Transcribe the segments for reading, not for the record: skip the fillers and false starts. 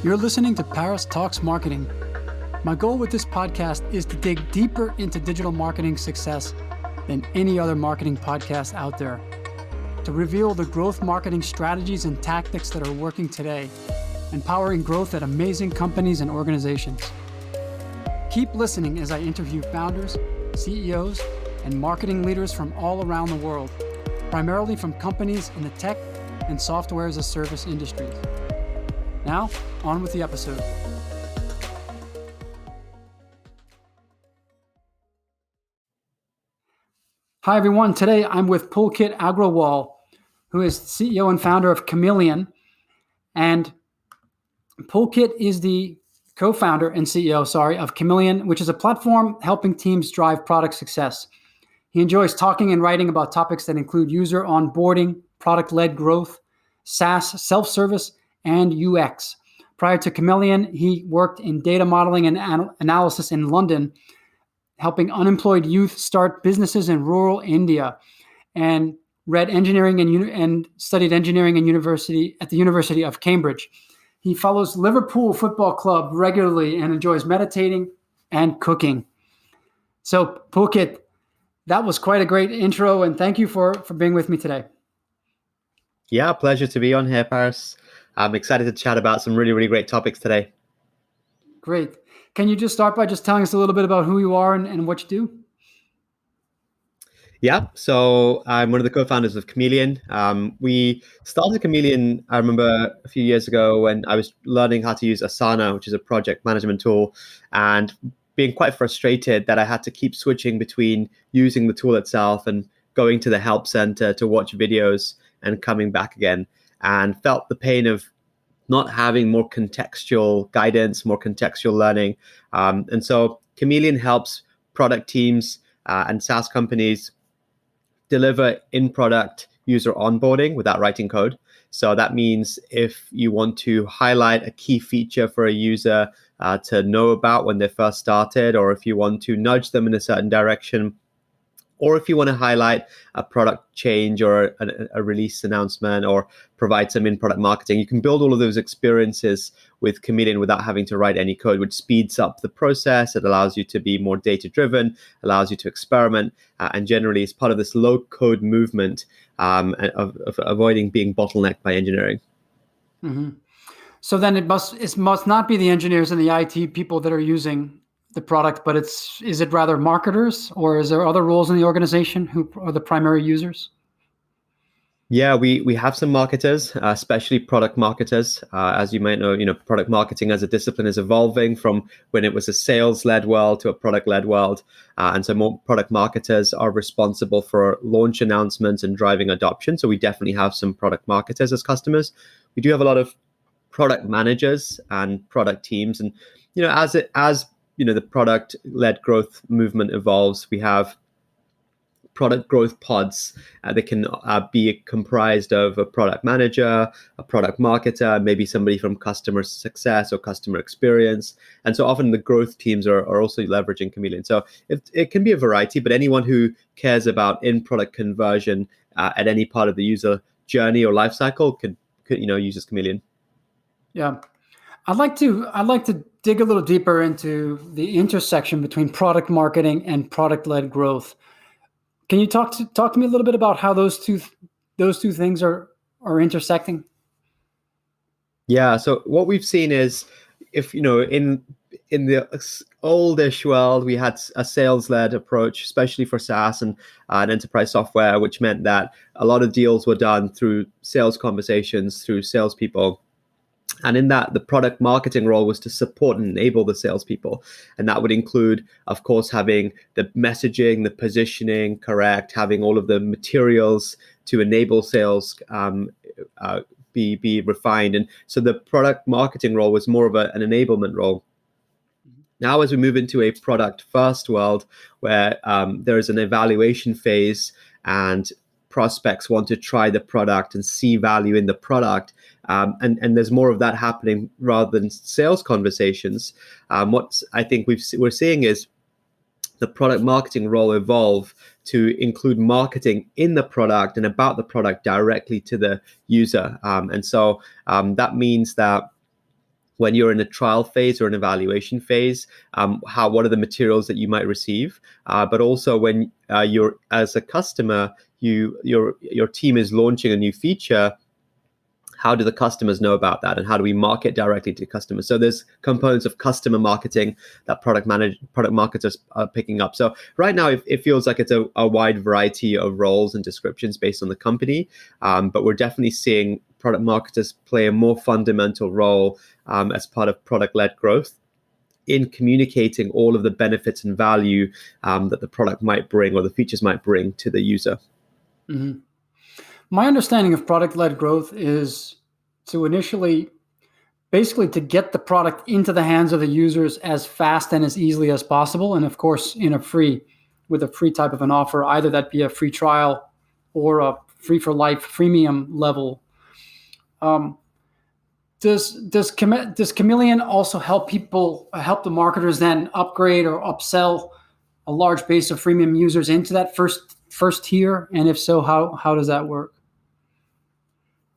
You're listening to Paris Talks Marketing. My goal with this podcast is to dig deeper into digital marketing success than any other marketing podcast out there, to reveal the growth marketing strategies and tactics that are working today, empowering growth at amazing companies and organizations. Keep listening as I interview founders, CEOs, and marketing leaders from all around the world, primarily from companies in the tech and software as a service industries. Now, on with the episode. Hi, everyone. Today, I'm with Pulkit Agrawal, who is CEO and founder of Chameleon. And Pulkit is the co-founder and CEO, of Chameleon, which is a platform helping teams drive product success. He enjoys talking and writing about topics that include user onboarding, product-led growth, SaaS, self-service, and UX. Prior to Chameleon, he worked in data modeling and analysis in London, helping unemployed youth start businesses in rural India, and read engineering and studied engineering at the University of Cambridge. He follows Liverpool Football Club regularly and enjoys meditating and cooking. So, Pulkit, that was quite a great intro, and thank you for being with me today. Yeah, pleasure to be on here, Paris. I'm excited to chat about some really, really great topics today. Great. Can you just start by just telling us a little bit about who you are and what you do? Yeah, so I'm one of the co-founders of Chameleon. We started Chameleon, I remember a few years ago when I was learning how to use Asana, which is a project management tool, and being quite frustrated that I had to keep switching between using the tool itself and going to the help center to watch videos and coming back again, and felt the pain of not having more contextual guidance, more contextual learning. And so Chameleon helps product teams and SaaS companies deliver in-product user onboarding without writing code. So that means if you want to highlight a key feature for a user to know about when they first started, or if you want to nudge them in a certain direction, or if you want to highlight a product change or a release announcement or provide some in-product marketing, you can build all of those experiences with Chameleon without having to write any code, which speeds up the process. It allows you to be more data-driven, allows you to experiment, and generally is part of this low-code movement of avoiding being bottlenecked by engineering. Mm-hmm. So then it must not be the engineers and the IT people that are using the product, but is it rather marketers, or is there other roles in the organization who are the primary users? Yeah, we have some marketers, especially product marketers. As you might know, product marketing as a discipline is evolving from when it was a sales-led world to a product-led world. And so more product marketers are responsible for launch announcements and driving adoption. So we definitely have some product marketers as customers. We do have a lot of product managers and product teams. And, as the product-led growth movement evolves, we have product growth pods that can be comprised of a product manager, a product marketer, maybe somebody from customer success or customer experience. And so often the growth teams are also leveraging Chameleon. So it can be a variety, but anyone who cares about in-product conversion at any part of the user journey or lifecycle could uses Chameleon. Yeah. I'd like to dig a little deeper into the intersection between product marketing and product-led growth. Can you talk to me a little bit about how those two things are intersecting? Yeah. So what we've seen is, if in the oldish world, we had a sales-led approach, especially for SaaS and enterprise software, which meant that a lot of deals were done through sales conversations, through salespeople. And in that, the product marketing role was to support and enable the salespeople. And that would include, of course, having the messaging, the positioning correct, having all of the materials to enable sales be refined. And so the product marketing role was more of an enablement role. Now, as we move into a product first world where there is an evaluation phase and prospects want to try the product and see value in the product, and there's more of that happening rather than sales conversations. What I think we're seeing is the product marketing role evolve to include marketing in the product and about the product directly to the user. And so that means that when you're in a trial phase or an evaluation phase, what are the materials that you might receive, but also when you're as a customer, your team is launching a new feature. How do the customers know about that, and how do we market directly to customers? So there's components of customer marketing that product marketers are picking up. So right now it feels like it's a wide variety of roles and descriptions based on the company, but we're definitely seeing product marketers play a more fundamental role as part of product-led growth in communicating all of the benefits and value that the product might bring or the features might bring to the user. Mm-hmm. My understanding of product-led growth is to initially, basically to get the product into the hands of the users as fast and as easily as possible. And of course, with a free type of an offer, either that be a free trial or a free for life freemium level. Does Chameleon also help the marketers then upgrade or upsell a large base of freemium users into that first tier? And if so, how does that work?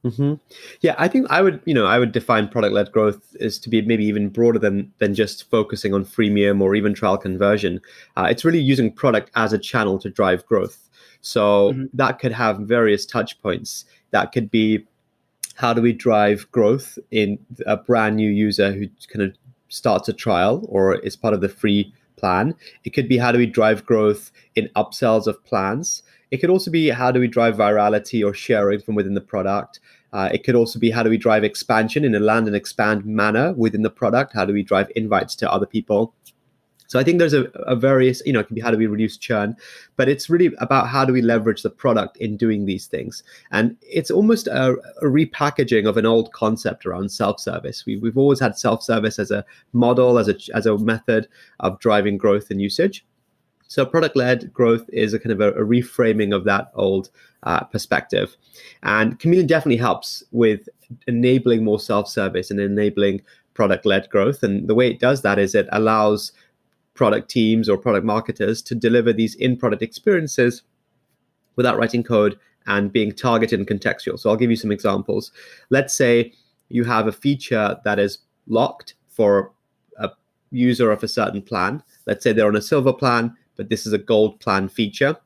Mm-hmm. Yeah, I think I would define product-led growth as to be maybe even broader than just focusing on freemium or even trial conversion. It's really using product as a channel to drive growth. So that could have various touch points. That could be, how do we drive growth in a brand new user who kind of starts a trial or is part of the free plan? It could be, how do we drive growth in upsells of plans? It could also be, how do we drive virality or sharing from within the product? It could also be, how do we drive expansion in a land and expand manner within the product? How do we drive invites to other people? So I think there's a various, it can be, how do we reduce churn? But it's really about, how do we leverage the product in doing these things? And it's almost a repackaging of an old concept around self-service. We've always had self-service as a model, as a method of driving growth and usage. So product-led growth is a kind of a reframing of that old perspective. And Chameleon definitely helps with enabling more self-service and enabling product-led growth. And the way it does that is it allows product teams or product marketers to deliver these in-product experiences without writing code and being targeted and contextual. So I'll give you some examples. Let's say you have a feature that is locked for a user of a certain plan. Let's say they're on a silver plan, but this is a gold plan feature.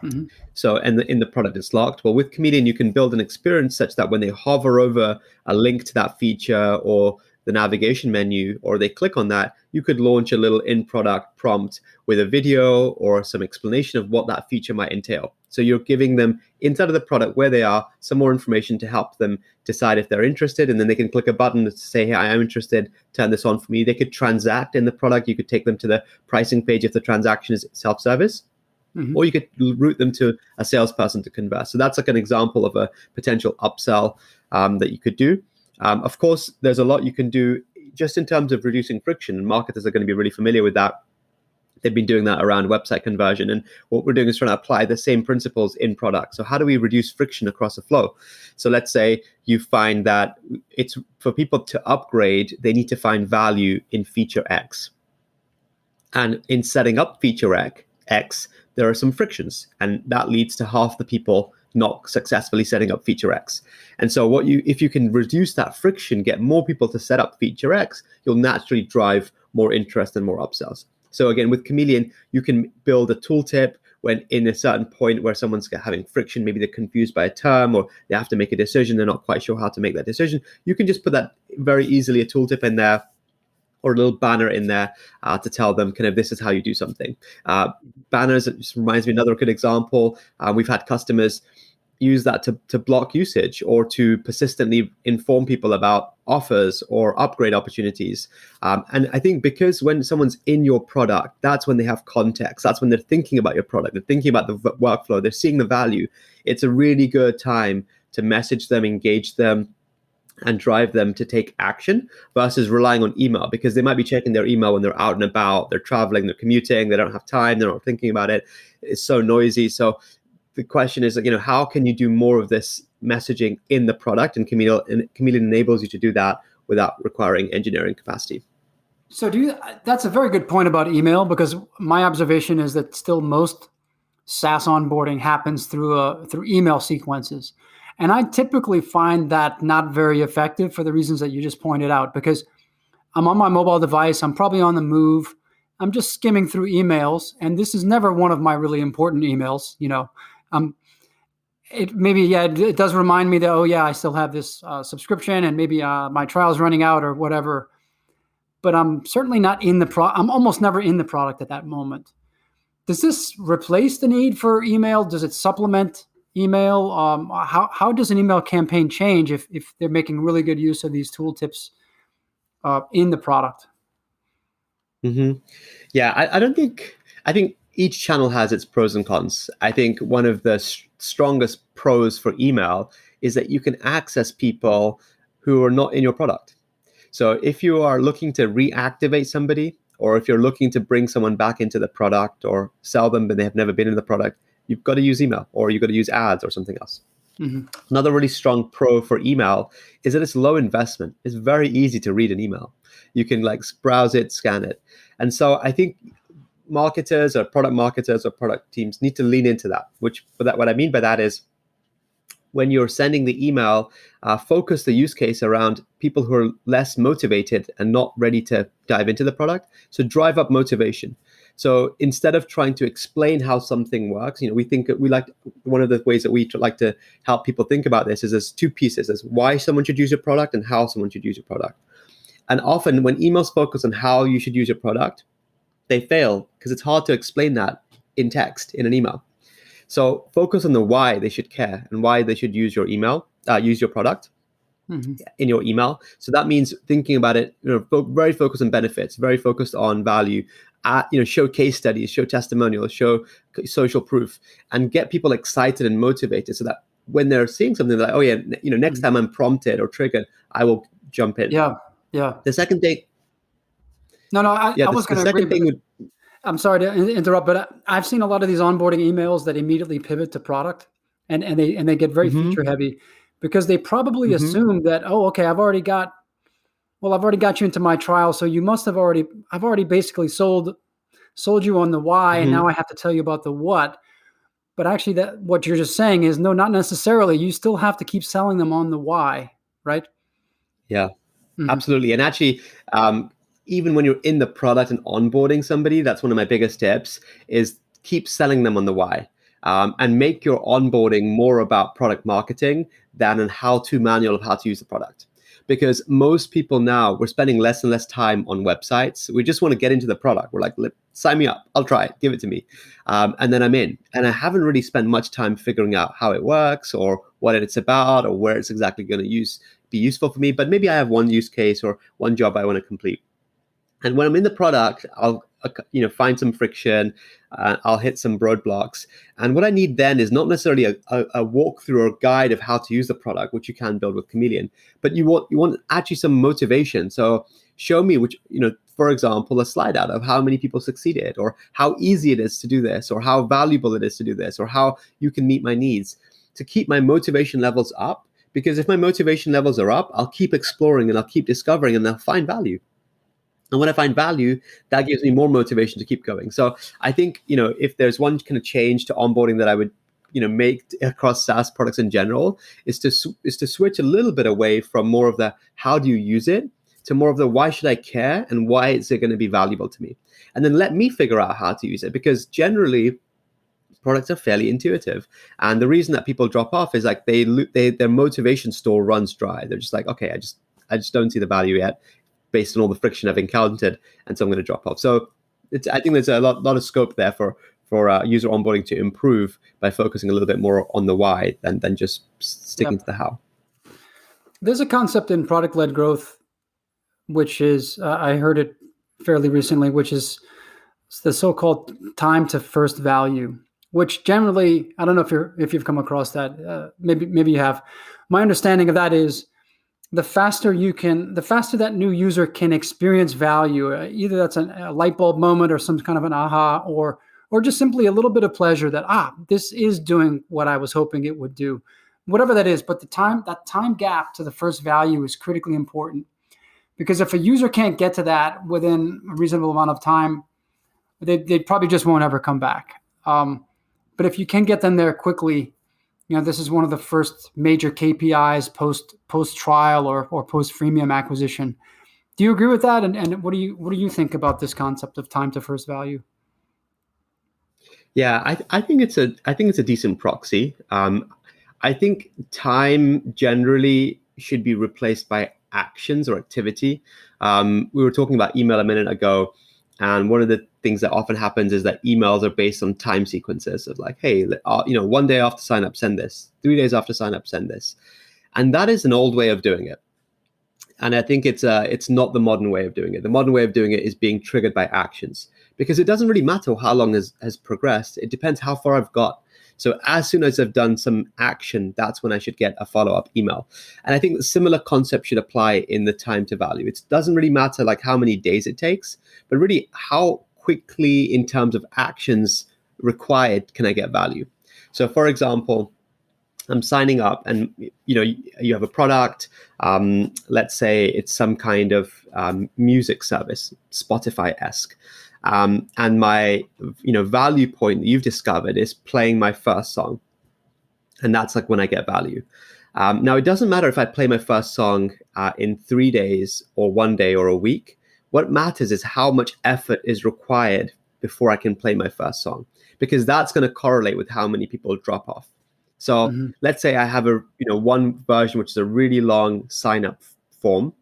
Mm-hmm. So, and in the product it's locked. Well, with Chameleon, you can build an experience such that when they hover over a link to that feature or the navigation menu, or they click on that, you could launch a little in-product prompt with a video or some explanation of what that feature might entail. So you're giving them, inside of the product where they are, some more information to help them decide if they're interested, and then they can click a button to say, hey, I am interested, turn this on for me. They could transact in the product. You could take them to the pricing page if the transaction is self-service. Mm-hmm. Or you could route them to a salesperson to convert. So that's like an example of a potential upsell that you could do. Of course, there's a lot you can do just in terms of reducing friction, and marketers are going to be really familiar with that. They've been doing that around website conversion, and what we're doing is trying to apply the same principles in product. So how do we reduce friction across a flow? So let's say you find that it's for people to upgrade, they need to find value in feature X. And in setting up feature X, there are some frictions, and that leads to half the people not successfully setting up feature X. And so if you can reduce that friction, get more people to set up feature X, you'll naturally drive more interest and more upsells. So again, with Chameleon, you can build a tooltip when in a certain point where someone's having friction, maybe they're confused by a term or they have to make a decision, they're not quite sure how to make that decision. You can just put that very easily, a tooltip in there or a little banner in there to tell them kind of this is how you do something. Banners, it just reminds me another good example. We've had customers use that to block usage or to persistently inform people about offers or upgrade opportunities. And I think because when someone's in your product, that's when they have context. That's when they're thinking about your product. They're thinking about the workflow. They're seeing the value. It's a really good time to message them, engage them, and drive them to take action versus relying on email, because they might be checking their email when they're out and about, they're traveling, they're commuting, they don't have time, they're not thinking about it. It's so noisy. So the question is, how can you do more of this messaging in the product? And Chameleon enables you to do that without requiring engineering capacity. So that's a very good point about email, because my observation is that still most SaaS onboarding happens through email sequences. And I typically find that not very effective for the reasons that you just pointed out, because I'm on my mobile device. I'm probably on the move. I'm just skimming through emails, and this is never one of my really important emails. It does remind me that, oh yeah, I still have this subscription, and maybe my trial's running out or whatever. But I'm certainly not in the I'm almost never in the product at that moment. Does this replace the need for email? Does it supplement email? How does an email campaign change if they're making really good use of these tooltips in the product? Mm-hmm. Yeah, I think each channel has its pros and cons. I think one of the strongest pros for email is that you can access people who are not in your product. So if you are looking to reactivate somebody, or if you're looking to bring someone back into the product or sell them but they have never been in the product, you've got to use email, or you've got to use ads or something else. Mm-hmm. Another really strong pro for email is that it's low investment. It's very easy to read an email. You can browse it, scan it. And so I think marketers or product teams need to lean into that. What I mean by that is, when you're sending the email, focus the use case around people who are less motivated and not ready to dive into the product. So drive up motivation. So instead of trying to explain how something works, one of the ways that we like to help people think about this is there's two pieces: there's why someone should use your product and how someone should use your product. And often when emails focus on how you should use your product, they fail because it's hard to explain that in text in an email. So focus on the why they should care and why they should use your use your product in your email. So that means thinking about it, very focused on benefits, very focused on value. Show case studies, show testimonials, show social proof, and get people excited and motivated so that when they're seeing something, they're like, oh yeah, next time I'm prompted or triggered, I will jump in. Yeah. The second thing. I was going to agree. I'm sorry to interrupt, but I've seen a lot of these onboarding emails that immediately pivot to product, and they get very feature heavy, because they probably assume that, oh, okay, I've already got you into my trial, so you must have I've already basically sold you on the why, and now I have to tell you about the what. But actually, that what you're just saying is, no, not necessarily. You still have to keep selling them on the why, right? Yeah, absolutely. And actually, even when you're in the product and onboarding somebody, that's one of my biggest tips, is keep selling them on the why, and make your onboarding more about product marketing than an how-to manual of how to use the product. Because most people now, we're spending less and less time on websites. We just want to get into the product. We're like, sign me up. I'll try it. Give it to me. And then I'm in. And I haven't really spent much time figuring out how it works or what it's about or where it's exactly going to be useful for me. But maybe I have one use case or one job I want to complete. And when I'm in the product, I'll find some friction, I'll hit some roadblocks. And what I need then is not necessarily a walkthrough or guide of how to use the product, which you can build with Chameleon, but you want actually some motivation. So show me for example, a slide out of how many people succeeded, or how easy it is to do this, or how valuable it is to do this, or how you can meet my needs, to keep my motivation levels up. Because if my motivation levels are up, I'll keep exploring and I'll keep discovering and I'll find value. And when I find value, that gives me more motivation to keep going. So I think, if there's one kind of change to onboarding that I would, make across SaaS products in general, is to switch a little bit away from more of the how do you use it to more of the why should I care and why is it going to be valuable to me? And then let me figure out how to use it, because generally products are fairly intuitive. And the reason that people drop off is like their motivation store runs dry. They're just like, okay, I just don't see the value yet, based on all the friction I've encountered, and so I'm going to drop off. So I think there's a lot of scope there for user onboarding to improve by focusing a little bit more on the why than just sticking to the how. There's a concept in product-led growth, which is, I heard it fairly recently, which is the so-called time to first value, which generally, I don't know if you've come across that. Maybe you have. My understanding of that is, the faster that new user can experience value, either that's a light bulb moment or some kind of an aha, or just simply a little bit of pleasure that, this is doing what I was hoping it would do, whatever that is. But that time gap to the first value is critically important, because if a user can't get to that within a reasonable amount of time, they probably just won't ever come back. But if you can get them there quickly, this is one of the first major KPIs post trial or post freemium acquisition. Do you agree with that? And what do you think about this concept of time to first value? Yeah, I think it's a decent proxy. I think time generally should be replaced by actions or activity. We were talking about email a minute ago, and one of the things that often happens is that emails are based on time sequences of like, hey, 1 day after sign up, send this. 3 days after sign up, send this. And that is an old way of doing it. And I think it's not the modern way of doing it. The modern way of doing it is being triggered by actions, because it doesn't really matter how long has progressed. It depends how far I've got. So as soon as I've done some action, that's when I should get a follow-up email. And I think the similar concept should apply in the time to value. It doesn't really matter like how many days it takes, but really how quickly in terms of actions required can I get value. So for example, I'm signing up and you have a product, let's say it's some kind of music service, Spotify-esque. And my value point that you've discovered is playing my first song. And that's like when I get value. Now, it doesn't matter if I play my first song in 3 days or 1 day or a week. What matters is how much effort is required before I can play my first song, because that's going to correlate with how many people drop off. So let's say I have one version, which is a really long sign up form.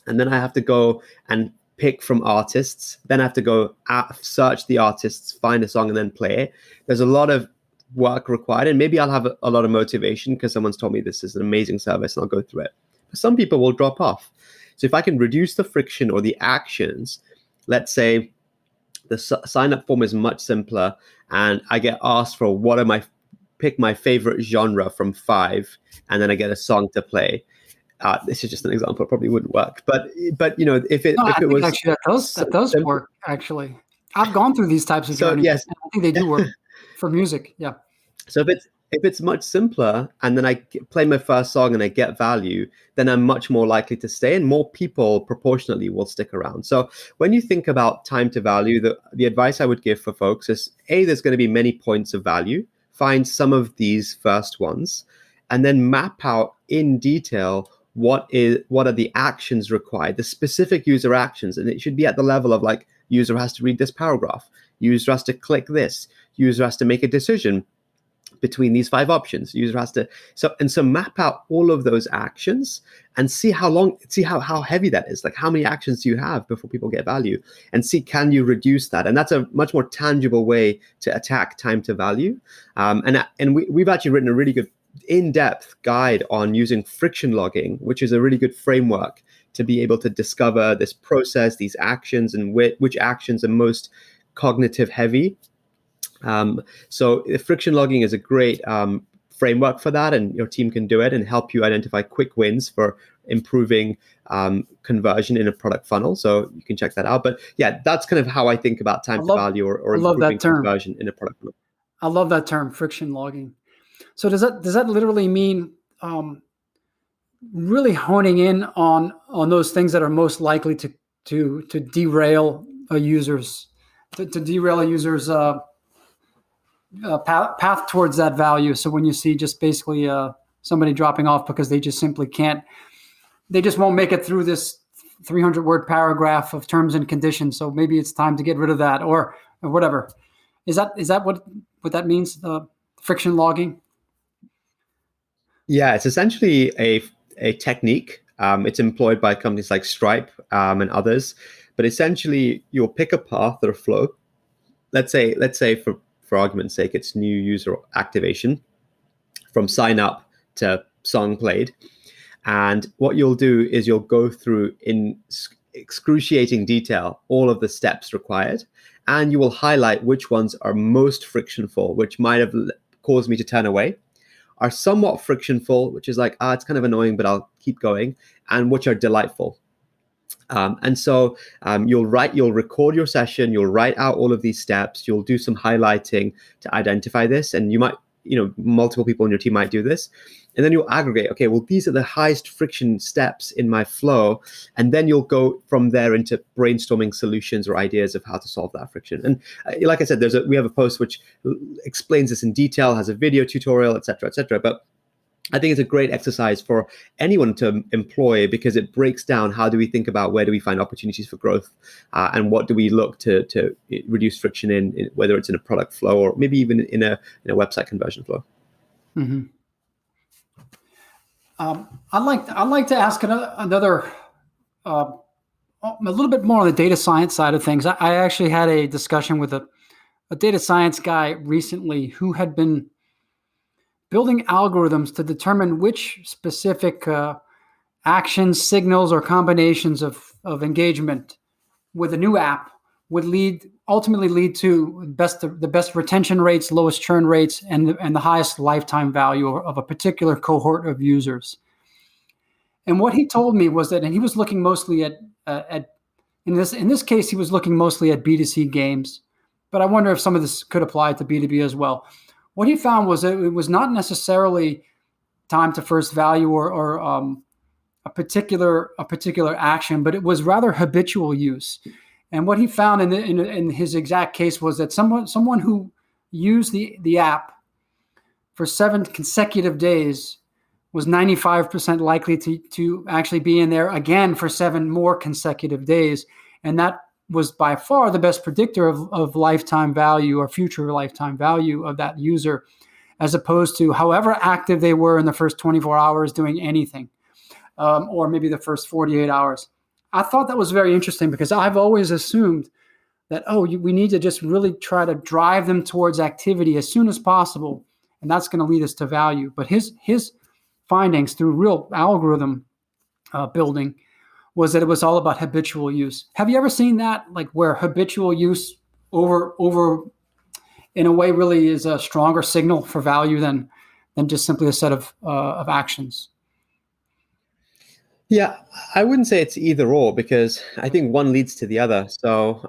And then I have to go and pick from artists. Then I have to go search the artists, find a song, and then play it. There's a lot of work required. And maybe I'll have a lot of motivation because someone's told me this is an amazing service and I'll go through it. But some people will drop off. So if I can reduce the friction or the actions, let's say the sign up form is much simpler and I get asked for pick my favorite genre from 5, and then I get a song to play. This is just an example; it probably wouldn't work. But if it was actually that does work. Actually, I've gone through these types of journeys. Yes, and I think they do work for music. Yeah. So if it's much simpler, and then I play my first song and I get value, then I'm much more likely to stay, and more people proportionately will stick around. So when you think about time to value, the advice I would give for folks is there's going to be many points of value. Find some of these first ones, and then map out in detail what are the actions required, the specific user actions. And it should be at the level of like, user has to read this paragraph, user has to click this, user has to make a decision between these 5 options, user has to so map out all of those actions and see how heavy that is. Like, how many actions do you have before people get value, and see, can you reduce that? And that's a much more tangible way to attack time to value. And we've actually written a really good in-depth guide on using friction logging, which is a really good framework to be able to discover this process, these actions, and which actions are most cognitive heavy. So friction logging is a great framework for that, and your team can do it and help you identify quick wins for improving conversion in a product funnel. So you can check that out. But yeah, that's kind of how I think about time to value or improving conversion in a product funnel. I love that term, friction logging. So does that literally mean really honing in on those things that are most likely to derail a user's path towards that value? So when you see just basically somebody dropping off because they just simply can't, they just won't make it through this 300-word paragraph of terms and conditions. So maybe it's time to get rid of that or whatever. Is that what that means? Friction logging? Yeah, it's essentially a technique. It's employed by companies like Stripe and others. But essentially, you'll pick a path or a flow. Let's say for argument's sake, it's new user activation from sign up to song played. And what you'll do is you'll go through in excruciating detail all of the steps required, and you will highlight which ones are most frictionful, which might have caused me to turn away, are somewhat frictionful, which is like, it's kind of annoying, but I'll keep going, and which are delightful. And so you'll record your session, you'll write out all of these steps, you'll do some highlighting to identify this, and you might multiple people in your team might do this. And then you'll aggregate, okay, well, these are the highest friction steps in my flow. And then you'll go from there into brainstorming solutions or ideas of how to solve that friction. And like I said, we have a post which explains this in detail, has a video tutorial, et cetera, et cetera. But I think it's a great exercise for anyone to employ, because it breaks down how do we think about where do we find opportunities for growth, and what do we look to reduce friction in, whether it's in a product flow or maybe even in a website conversion flow. Mm-hmm. I'd like to ask another a little bit more on the data science side of things. I actually had a discussion with a data science guy recently who had been building algorithms to determine which specific actions, signals, or combinations of engagement with a new app would ultimately lead to the best retention rates, lowest churn rates, and the highest lifetime value of a particular cohort of users. And what he told me was that, and he was looking mostly at in this case, he was looking mostly at B2C games, but I wonder if some of this could apply to B2B as well. What he found was that it was not necessarily time to first value or a particular action, but it was rather habitual use. And what he found in his exact case was that someone who used the app for 7 consecutive days was 95% likely to actually be in there again for 7 more consecutive days. And that was by far the best predictor of lifetime value or future lifetime value of that user, as opposed to however active they were in the first 24 hours doing anything, or maybe the first 48 hours. I thought that was very interesting, because I've always assumed that, we need to just really try to drive them towards activity as soon as possible, and that's going to lead us to value. But his findings through real algorithm building was that it was all about habitual use. Have you ever seen that, like where habitual use over in a way really is a stronger signal for value than just simply a set of actions? Yeah, I wouldn't say it's either or, because I think one leads to the other. So,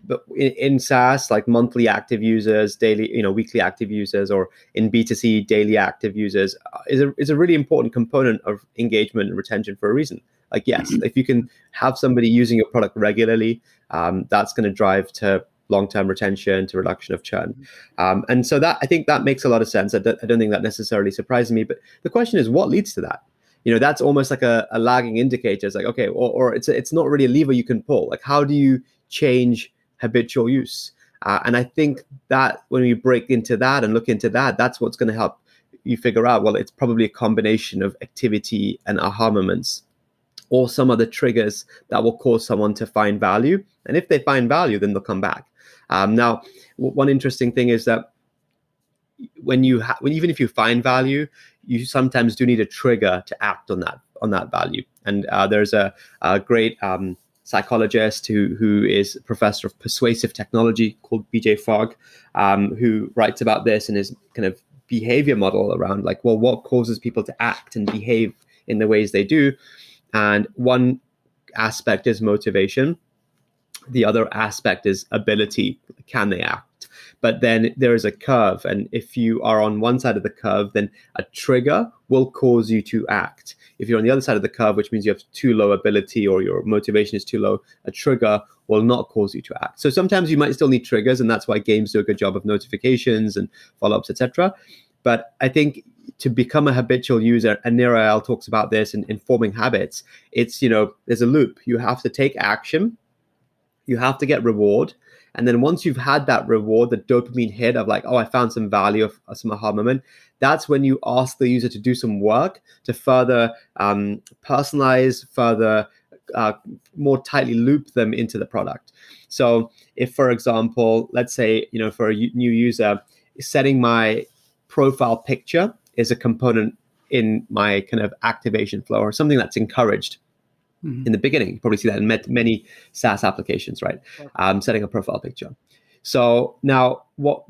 but in SaaS, like monthly active users, daily, weekly active users, or in B2C, daily active users is a really important component of engagement and retention for a reason. Like, yes, if you can have somebody using your product regularly, that's going to drive to long-term retention, to reduction of churn. And so I think that makes a lot of sense. I don't think that necessarily surprises me. But the question is, what leads to that? That's almost like a lagging indicator. It's like, okay, or it's not really a lever you can pull. Like, how do you change habitual use? And I think that when we break into that and look into that, that's what's going to help you figure out, well, it's probably a combination of activity and aha moments, or some other triggers that will cause someone to find value. And if they find value, then they'll come back. Now, one interesting thing is that even if you find value, you sometimes do need a trigger to act on that value. And there's a great psychologist who is a professor of persuasive technology called BJ Fogg, who writes about this in his kind of behavior model around, like, well, what causes people to act and behave in the ways they do? And one aspect is motivation. The other aspect is ability. Can they act? But then there is a curve. And if you are on one side of the curve, then a trigger will cause you to act. If you're on the other side of the curve, which means you have too low ability or your motivation is too low, a trigger will not cause you to act. So sometimes you might still need triggers, and that's why games do a good job of notifications and follow-ups, etc. But I think to become a habitual user, and Nirael talks about this in forming habits, it's, there's a loop. You have to take action. You have to get reward. And then once you've had that reward, the dopamine hit of like, I found some value, of some aha moment, that's when you ask the user to do some work to further personalize, further more tightly loop them into the product. So if, for example, let's say, for a new user, setting my profile picture is a component in my kind of activation flow, or something that's encouraged. In the beginning, you probably see that in many SaaS applications, right? Setting a profile picture. So now what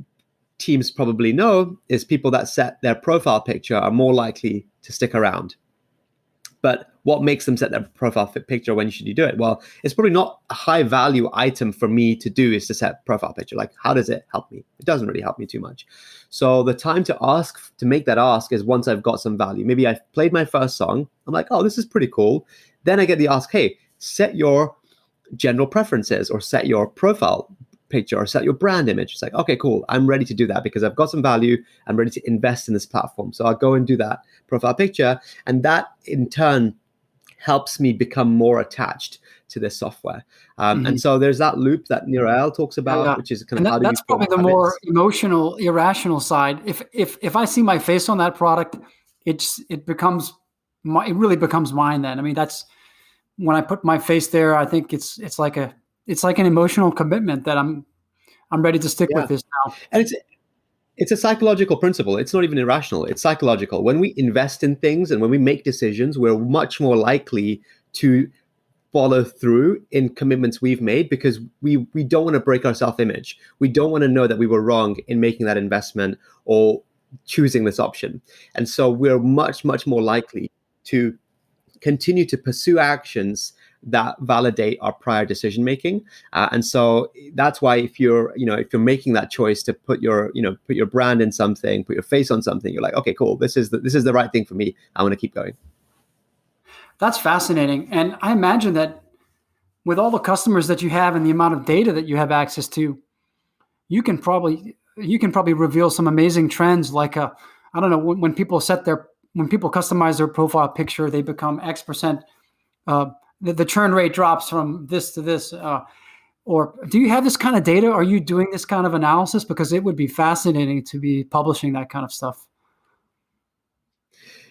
teams probably know is people that set their profile picture are more likely to stick around. But what makes them set their profile picture? When should you do it? Well, it's probably not a high value item for me to do is to set profile picture. Like, how does it help me? It doesn't really help me too much. So the time to make that ask is once I've got some value. Maybe I've played my first song. I'm like, oh, this is pretty cool. Then I get the ask, hey, set your general preferences or set your profile picture or set your brand image. It's like, okay, cool. I'm ready to do that because I've got some value. I'm ready to invest in this platform. So I'll go and do that profile picture. And that in turn helps me become more attached to this software. And so there's that loop that Nirel talks about, which is kind of how do you that's probably the more emotional, irrational side. If I see my face on that product, it really becomes mine then. I mean, that's when I put my face there, I think it's like an emotional commitment that I'm ready to stick with this now. And it's a psychological principle. It's not even irrational. It's psychological. When we invest in things and when we make decisions, we're much more likely to follow through in commitments we've made because we don't want to break our self-image. We don't want to know that we were wrong in making that investment or choosing this option. And so we're much, much more likely to continue to pursue actions that validate our prior decision making, and so that's why if you're making that choice to put your brand in something, put your face on something, you're like, okay, cool, this is the right thing for me. I want to keep going. That's fascinating, and I imagine that with all the customers that you have and the amount of data that you have access to, you can probably reveal some amazing trends. Like I don't know, when people customize their profile picture, they become X%. The churn rate drops from this to this. Or do you have this kind of data? Are you doing this kind of analysis? Because it would be fascinating to be publishing that kind of stuff.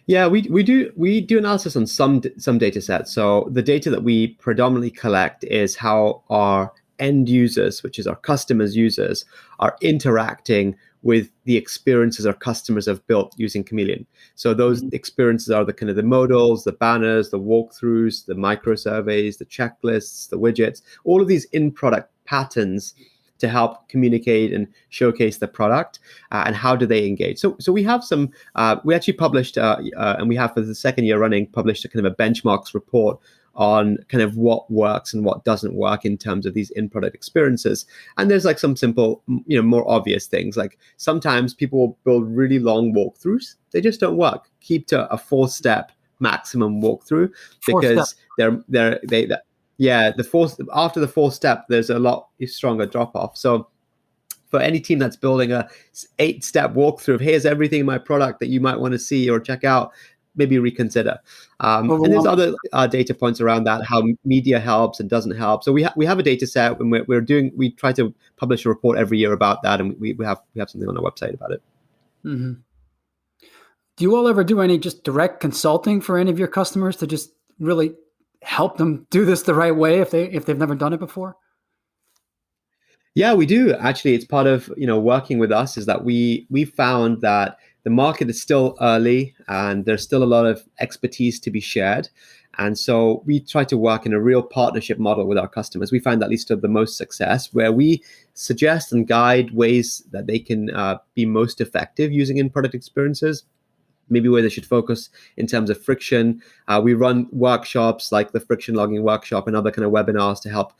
Yeah, we do analysis on some data sets. So the data that we predominantly collect is how our end users, which is our customers' users, are interacting with the experiences our customers have built using Chameleon. So those experiences are the kind of the modals, the banners, the walkthroughs, the micro surveys, the checklists, the widgets, all of these in-product patterns to help communicate and showcase the product and how do they engage. So we have some, we actually published, and we have for the second year running, published a kind of a benchmarks report on kind of what works and what doesn't work in terms of these in-product experiences. And there's like some simple, more obvious things. Like sometimes people will build really long walkthroughs. They just don't work. Keep to a 4-step maximum walkthrough because after the 4th step, there's a lot stronger drop off. So for any team that's building a 8-step walkthrough of here's everything in my product that you might want to see or check out, maybe reconsider. And there's other data points around that, how media helps and doesn't help. So we have a data set, and we try to publish a report every year about that, and we have something on our website about it. Mm-hmm. Do you all ever do any just direct consulting for any of your customers to just really help them do this the right way if they've never done it before? Yeah, we do. Actually, it's part of working with us is that we found that the market is still early and there's still a lot of expertise to be shared. And so we try to work in a real partnership model with our customers. We find that leads to the most success, where we suggest and guide ways that they can be most effective using in-product experiences, maybe where they should focus in terms of friction. We run workshops like the friction logging workshop and other kind of webinars to help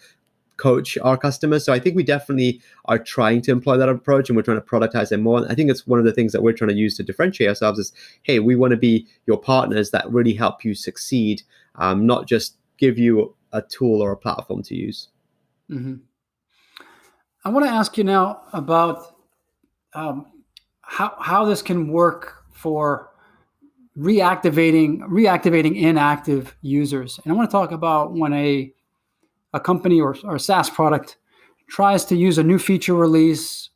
coach our customers. So I think we definitely are trying to employ that approach, and we're trying to productize them more. And I think it's one of the things that we're trying to use to differentiate ourselves is, hey, we want to be your partners that really help you succeed, not just give you a tool or a platform to use. Mm-hmm. I want to ask you now about how this can work for reactivating inactive users. And I want to talk about when a company or a SaaS product tries to use a new feature release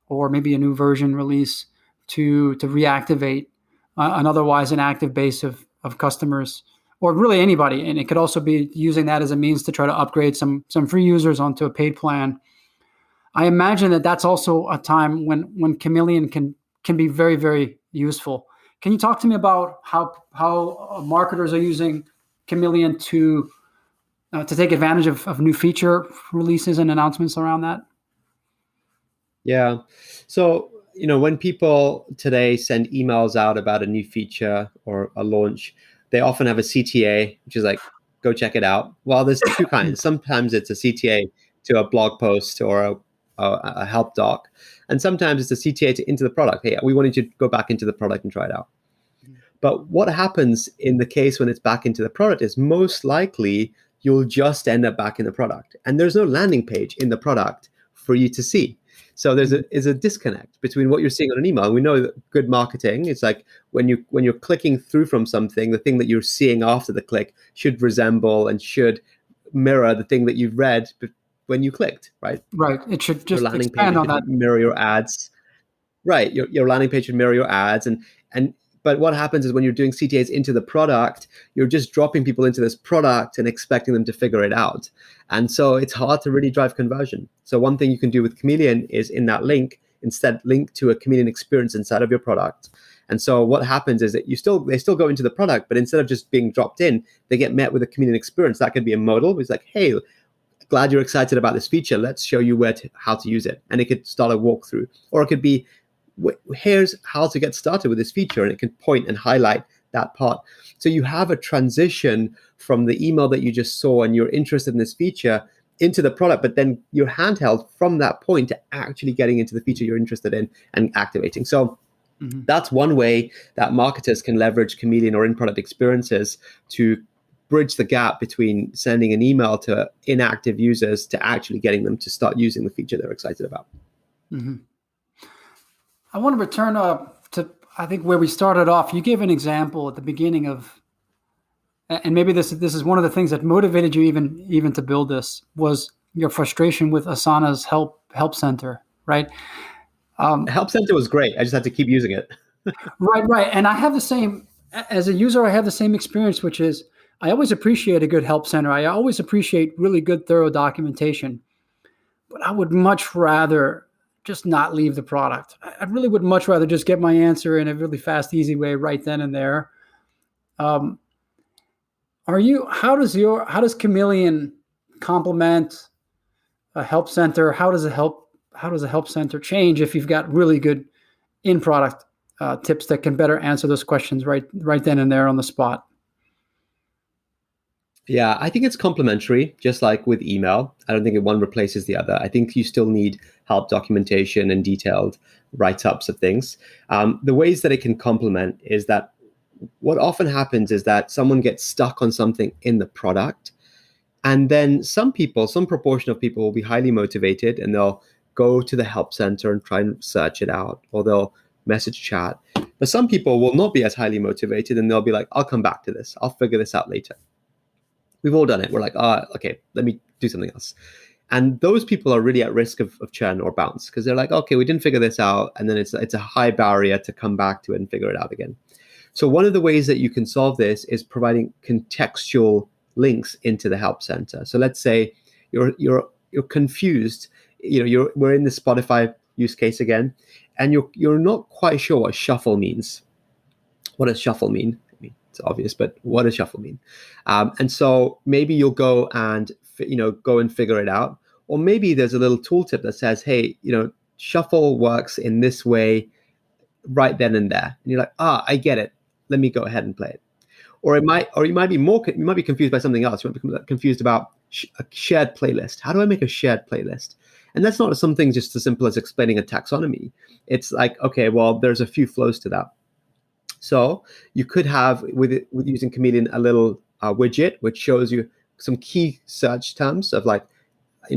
or maybe a new version release to reactivate an otherwise inactive base of customers, or really anybody. And it could also be using that as a means to try to upgrade some free users onto a paid plan. I imagine that that's also a time when Chameleon can be very, very useful. Can you talk to me about how marketers are using Chameleon to take advantage of new feature releases and announcements around that? Yeah. So, when people today send emails out about a new feature or a launch, they often have a CTA, which is like, go check it out. Well, there's two kinds. Sometimes it's a CTA to a blog post or a help doc. And sometimes it's a CTA into the product. Hey, we wanted you to go back into the product and try it out. But what happens in the case when it's back into the product is most likely you'll just end up back in the product. And there's no landing page in the product for you to see. So there's a disconnect between what you're seeing on an email. And we know that good marketing is like when you're clicking through from something, the thing that you're seeing after the click should resemble and should mirror the thing that you've read when you clicked, right? Right. It should just your landing expand page on that. Mirror your ads. Right. Your landing page should mirror your ads. But what happens is when you're doing CTAs into the product, you're just dropping people into this product and expecting them to figure it out. And so it's hard to really drive conversion. So one thing you can do with Chameleon is in that link, instead link to a Chameleon experience inside of your product. And so what happens is that they still go into the product, but instead of just being dropped in, they get met with a Chameleon experience. That could be a modal. It's like, hey, glad you're excited about this feature. Let's show you how to use it. And it could start a walkthrough. Or it could be, here's how to get started with this feature, and it can point and highlight that part. So you have a transition from the email that you just saw and you're interested in this feature into the product, but then you're handheld from that point to actually getting into the feature you're interested in and activating. So that's one way that marketers can leverage Chameleon or in-product experiences to bridge the gap between sending an email to inactive users to actually getting them to start using the feature they're excited about. Mm-hmm. I want to return to, I think, where we started off. You gave an example at the beginning of, and maybe this is one of the things that motivated you even to build this, was your frustration with Asana's help center, right? Help center was great. I just had to keep using it. Right. And I have the same, as a user, I have the same experience, which is I always appreciate a good help center. I always appreciate really good, thorough documentation, but I would much rather just not leave the product. I really would much rather just get my answer in a really fast, easy way right then and there. How does Chameleon complement a help center? How does a help center change if you've got really good in-product tips that can better answer those questions right then and there on the spot? Yeah, I think it's complementary, just like with email. I don't think one replaces the other. I think you still need help documentation and detailed write-ups of things. The ways that it can complement is that what often happens is that someone gets stuck on something in the product, and then some proportion of people will be highly motivated and they'll go to the help center and try and search it out, or they'll message chat. But some people will not be as highly motivated and they'll be like, I'll come back to this. I'll figure this out later. We've all done it. We're like, okay, let me do something else. And those people are really at risk of churn or bounce, because they're like, okay, we didn't figure this out. And then it's a high barrier to come back to it and figure it out again. So one of the ways that you can solve this is providing contextual links into the help center. So let's say you're confused. We're in the Spotify use case again, and you're not quite sure what shuffle means. What does shuffle mean? It's obvious, but what does shuffle mean? And so maybe you'll go and figure it out. Or maybe there's a little tooltip that says, hey, shuffle works in this way right then and there. And you're like, I get it. Let me go ahead and play it. Or you might be confused by something else. You might be confused about a shared playlist. How do I make a shared playlist? And that's not something just as simple as explaining a taxonomy. It's like, okay, well, there's a few flows to that. So you could have with using Chameleon a little widget which shows you some key search terms of like,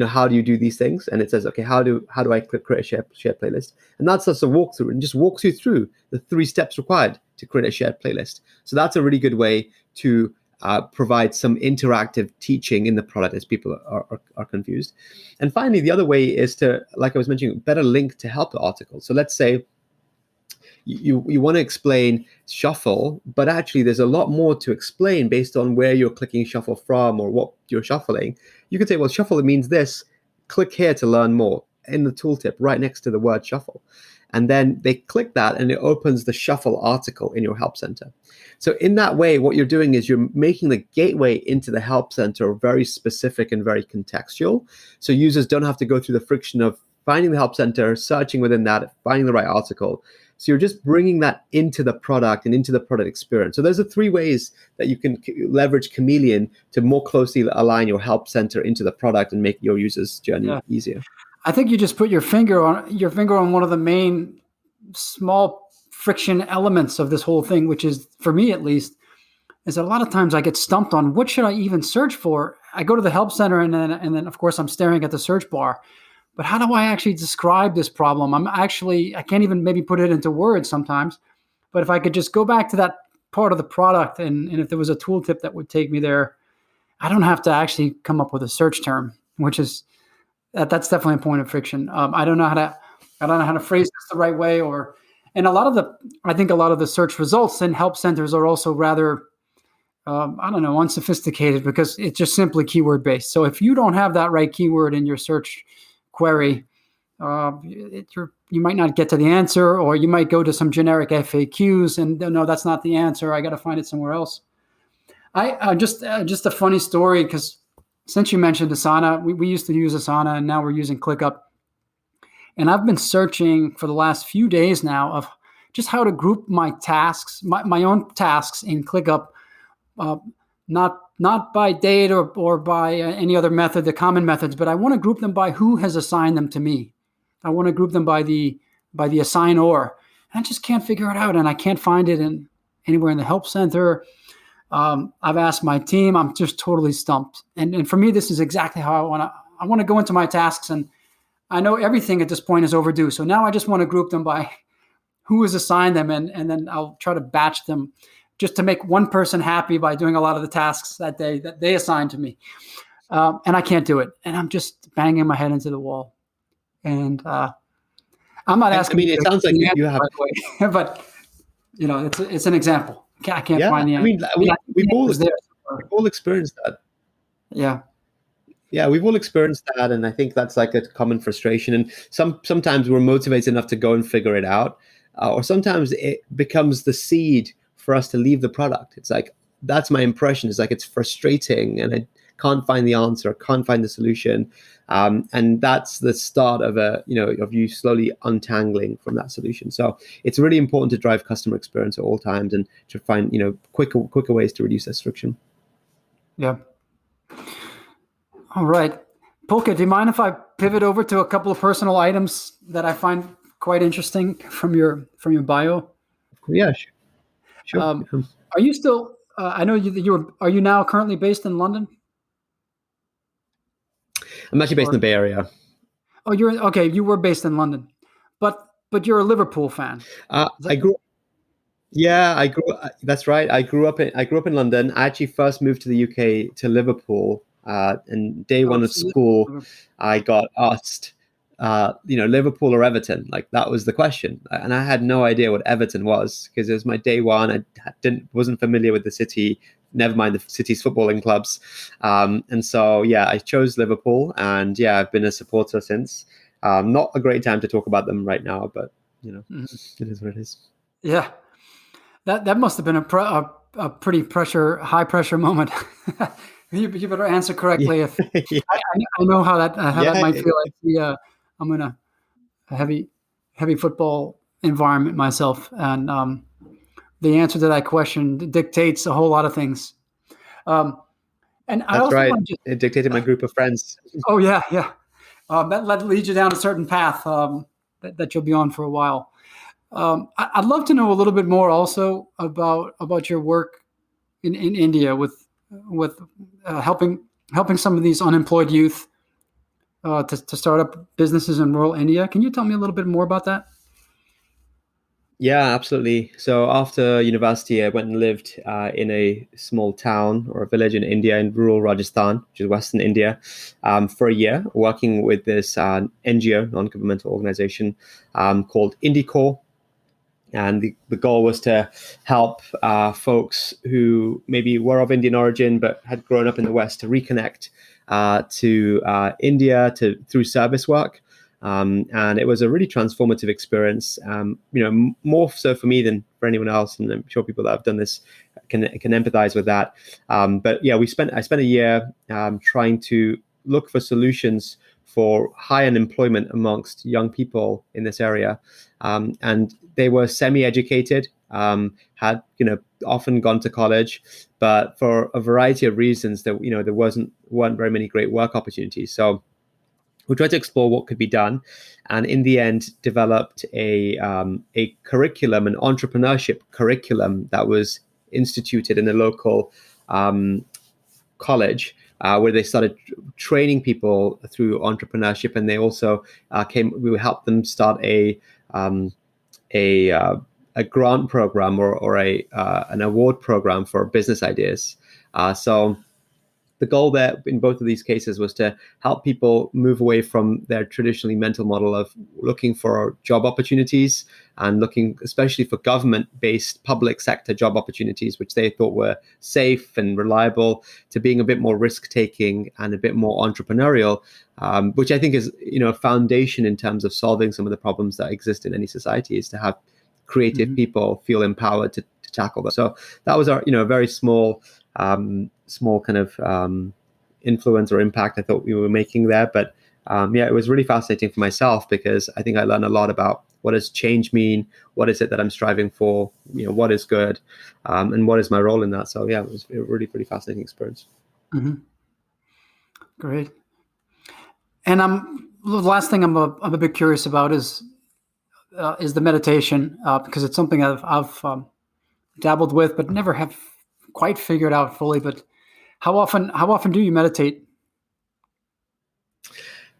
how do you do these things? And it says, okay, how do I create a shared playlist? And that's just a walkthrough and just walks you through the 3 steps required to create a shared playlist. So that's a really good way to provide some interactive teaching in the product as people are confused. And finally, the other way is to, like I was mentioning, better link to help articles. So let's say you want to explain shuffle, but actually there's a lot more to explain based on where you're clicking shuffle from or what you're shuffling. You could say, well, shuffle, it means this. Click here to learn more in the tooltip right next to the word shuffle. And then they click that and it opens the shuffle article in your help center. So in that way, what you're doing is you're making the gateway into the help center very specific and very contextual. So users don't have to go through the friction of finding the help center, searching within that, finding the right article. So you're just bringing that into the product and into the product experience. So those are 3 ways that you can leverage Chameleon to more closely align your help center into the product and make your users' journey easier. I think you just put your finger on one of the main small friction elements of this whole thing, which is, for me at least, is that a lot of times I get stumped on what should I even search for. I go to the help center and then of course I'm staring at the search bar. But how do I actually describe this problem? I can't even maybe put it into words sometimes. But if I could just go back to that part of the product and if there was a tooltip that would take me there, I don't have to actually come up with a search term, which is that's definitely a point of friction. I don't know how to phrase this the right way, and I think a lot of the search results in help centers are also rather unsophisticated because it's just simply keyword based. So if you don't have that right keyword in your search query, you might not get to the answer, or you might go to some generic FAQs and no, that's not the answer. I got to find it somewhere else. I just a funny story, because since you mentioned Asana, we used to use Asana and now we're using ClickUp. And I've been searching for the last few days now of just how to group my tasks, my own tasks in ClickUp, not by date or by any other method, the common methods, but I want to group them by who has assigned them to me. I want to group them by the assignor. And I just can't figure it out, and I can't find it anywhere in the help center. I've asked my team. I'm just totally stumped. And for me, this is exactly how I want to go into my tasks, and I know everything at this point is overdue. So now I just want to group them by who has assigned them, and then I'll try to batch them just to make one person happy by doing a lot of the tasks that they assigned to me. And I can't do it. And I'm just banging my head into the wall. And I'm not asking. I mean, it sounds like you have, way, but it's an example. I can't find the answer. We've all experienced that. Yeah. Yeah, we've all experienced that, and I think that's like a common frustration. And sometimes we're motivated enough to go and figure it out, or sometimes it becomes the seed for us to leave the product. It's like, that's my impression. It's like, it's frustrating, and I can't find the answer, I can't find the solution, and that's the start of of you slowly untangling from that solution. So it's really important to drive customer experience at all times and to find quicker ways to reduce this friction. Yeah. All right, Pulkit, do you mind if I pivot over to a couple of personal items that I find quite interesting from your bio? Yeah, sure. Are you still? I know are you now currently based in London? I'm actually based in the Bay Area. Oh, you're okay. You were based in London, but you're a Liverpool fan. I grew. Yeah, I grew. That's right. I grew up in London. I actually first moved to the UK to Liverpool. And day one of school, I got asked, Liverpool or Everton? Like, that was the question. And I had no idea what Everton was, because it was my day one. I wasn't familiar with the city, never mind the city's footballing clubs. And so, I chose Liverpool, and I've been a supporter since. Not a great time to talk about them right now, but It is what it is. Yeah. That must have been a pretty high pressure moment. You better answer correctly. If I know how that might feel like. I'm in a heavy football environment myself, and the answer to that question dictates a whole lot of things. And that's right. It dictated my group of friends. Oh yeah. That leads you down a certain path that you'll be on for a while. I'd love to know a little bit more also about your work in India with helping some of these unemployed youth to start up businesses in rural India. Can you tell me a little bit more about that? Yeah, absolutely. So after university, I went and lived in a small town or a village in India, in rural Rajasthan, which is Western India, for a year, working with this NGO, non-governmental organization called IndiCore. And the goal was to help folks who maybe were of Indian origin but had grown up in the West to reconnect to India through service work. And it was a really transformative experience, more so for me than for anyone else. And I'm sure people that have done this can empathize with that. But I spent a year trying to look for solutions for high unemployment amongst young people in this area. And they were semi-educated, had often gone to college, but for a variety of reasons there weren't very many great work opportunities. So we tried to explore what could be done, and in the end developed a curriculum, an entrepreneurship curriculum that was instituted in a local college, where they started training people through entrepreneurship, and they also we helped them start a grant program or an award program for business ideas. So the goal there in both of these cases was to help people move away from their traditionally mental model of looking for job opportunities and looking especially for government-based public sector job opportunities, which they thought were safe and reliable, to being a bit more risk-taking and a bit more entrepreneurial, which I think is a foundation in terms of solving some of the problems that exist in any society, is to have creative people feel empowered to tackle that. So that was our very small kind of influence or impact I thought we were making there. But it was really fascinating for myself, because I think I learned a lot about what does change mean, what is it that I'm striving for, what is good, and what is my role in that. So it was a really pretty fascinating experience. Great. And the last thing I'm a bit curious about is the meditation, because it's something I've dabbled with, but never have quite figured out fully. But how often do you meditate?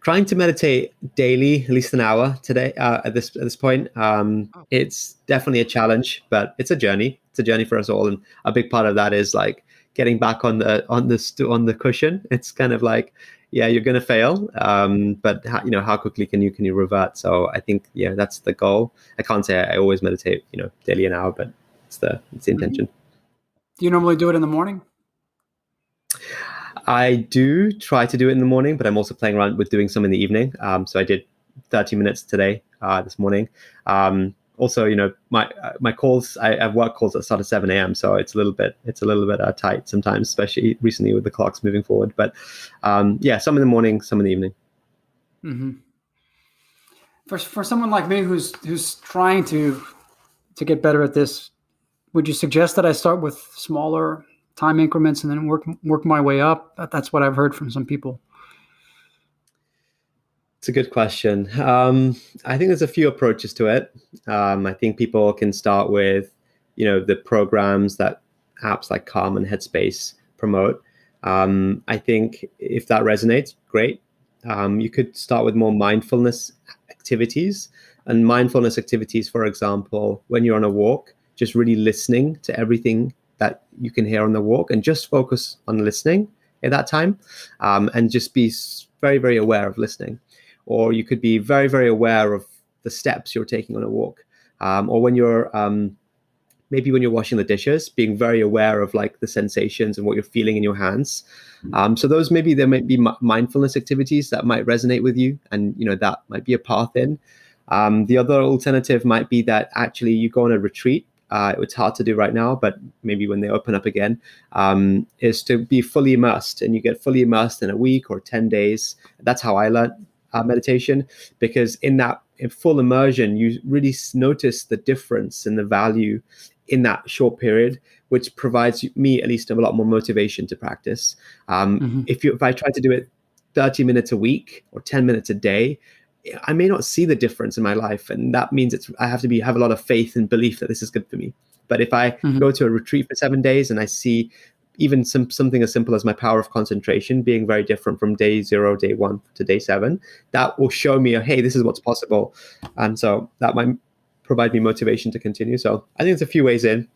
Trying to meditate daily, at least an hour today. At this point, it's definitely a challenge, but it's a journey. It's a journey for us all, and a big part of that is like getting back on the cushion. It's kind of like, you're going to fail, but how quickly can you revert? So I think that's the goal. I can't say I always meditate daily an hour, but it's the intention. Do you normally do it in the morning? I do try to do it in the morning, but I'm also playing around with doing some in the evening. So I did 30 minutes today, this morning. Also, my calls, I have work calls that start at 7 a.m. So it's a little bit tight sometimes, especially recently with the clocks moving forward. But some in the morning, some in the evening. Mm-hmm. For someone like me who's trying to get better at this, would you suggest that I start with smaller time increments and then work my way up? That's what I've heard from some people. It's a good question. I think there's a few approaches to it. I think people can start with, the programs that apps like Calm and Headspace promote. I think if that resonates, great. You could start with more mindfulness activities. And mindfulness activities, for example, when you're on a walk, just really listening to everything that you can hear on the walk and just focus on listening at that time, and just be very, very aware of listening. Or you could be very, very aware of the steps you're taking on a walk. Or when you're, maybe when you're washing the dishes, being very aware of like the sensations and what you're feeling in your hands. So there might be mindfulness activities that might resonate with you, and that might be a path in. The other alternative might be that actually you go on a retreat. It's hard to do right now, but maybe when they open up again, is to be fully immersed, and you get fully immersed in a week or 10 days. That's how I learned meditation, because in full immersion, you really notice the difference and the value in that short period, which provides me at least a lot more motivation to practice. If I try to do it 30 minutes a week or 10 minutes a day, I may not see the difference in my life, and that means I have to have a lot of faith and belief that this is good for me. But if I go to a retreat for 7 days and I see even something as simple as my power of concentration being very different from day 0, day 1 to day 7, that will show me, hey, this is what's possible. And so that might provide me motivation to continue. So I think there's a few ways in.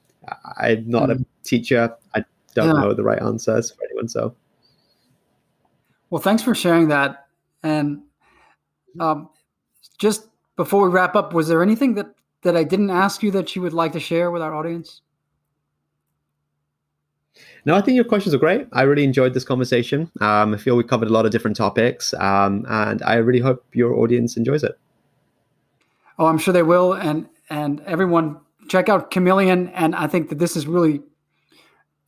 I'm not a teacher. I don't know the right answers for anyone. So, well, thanks for sharing that. And just before we wrap up, was there anything that I didn't ask you that you would like to share with our audience? No, I think your questions are great. I really enjoyed this conversation. I feel we covered a lot of different topics, and I really hope your audience enjoys it. Oh, I'm sure they will. And everyone, check out Chameleon. And I think that this is really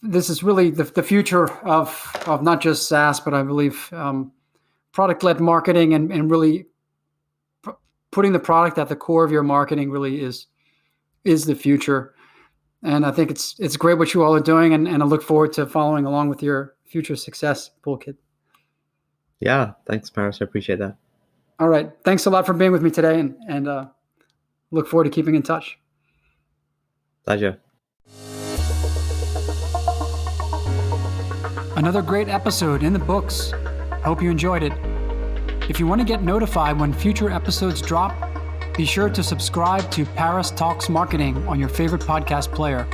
the future of not just SaaS, but I believe product-led marketing and really putting the product at the core of your marketing really is the future. And I think it's great what you all are doing, and I look forward to following along with your future success, Pulkit. Yeah, thanks, Paris. I appreciate that. All right. Thanks a lot for being with me today, and look forward to keeping in touch. Pleasure. Another great episode in the books. Hope you enjoyed it. If you want to get notified when future episodes drop, be sure to subscribe to Paris Talks Marketing on your favorite podcast player.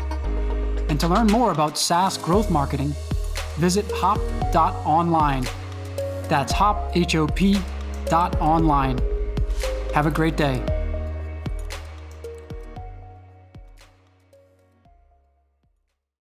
And to learn more about SaaS growth marketing, visit hop.online. That's hop, H-O-P.online. Have a great day.